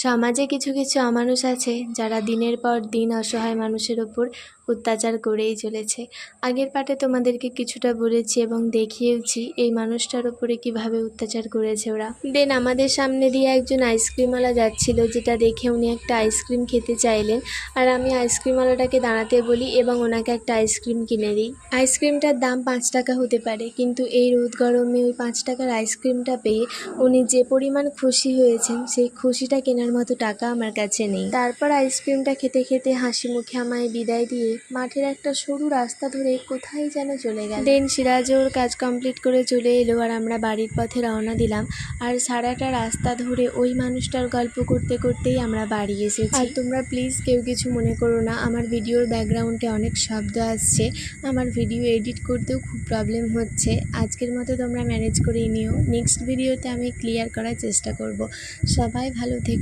সমাজে কিছু কিছু অমানুষ আছে যারা দিনের পর দিন অসহায় মানুষের ওপর অত্যাচার করেই চলেছে। আগের পার্টে তোমাদেরকে কিছুটা বলেছি এবং দেখিয়েওছি এই মানুষটার ওপরে কিভাবে অত্যাচার করেছে ওরা। দেন আমাদের সামনে দিয়ে একজন আইসক্রিমওয়ালা যাচ্ছিল, যেটা দেখে উনি একটা আইসক্রিম খেতে চাইলেন, আর আমি আইসক্রিমওয়ালাটাকে দাঁড়াতে বলি এবং ওনাকে একটা আইসক্রিম কিনে দিই। আইসক্রিমটার দাম 5 টাকা হতে পারে, কিন্তু এই রোদ গরমে ওই 5 টাকার আইসক্রিমটা পেয়ে উনি যে পরিমাণ খুশি হয়েছেন সেই খুশিটা কেনার মতো টাকা আমার কাছে নেই। তারপর আইসক্রিমটা খেতে খেতে হাসি মুখে আমায় বিদায় দিয়ে মাঠের একটা সরু রাস্তা ধরে কোথায় যেন চলে গেল। দেন সিরাজও ওর কাজ কমপ্লিট করে চলে এলো, আর আমরা বাড়ির পথে রওনা দিলাম। আর সারাটা রাস্তা ধরে ওই মানুষটার গল্প করতে করতেই আমরা বাড়ি এসেছি। আর তোমরা প্লিজ কেউ কিছু মনে করো না, আমার ভিডিওর ব্যাকগ্রাউন্ডে অনেক শব্দ আসছে, আমার ভিডিও এডিট করতেও খুব প্রবলেম হচ্ছে। আজকের মতো তোমরা ম্যানেজ করেই নিও, নেক্সট ভিডিওতে আমি ক্লিয়ার করার চেষ্টা করব। সবাই ভালো থেকো।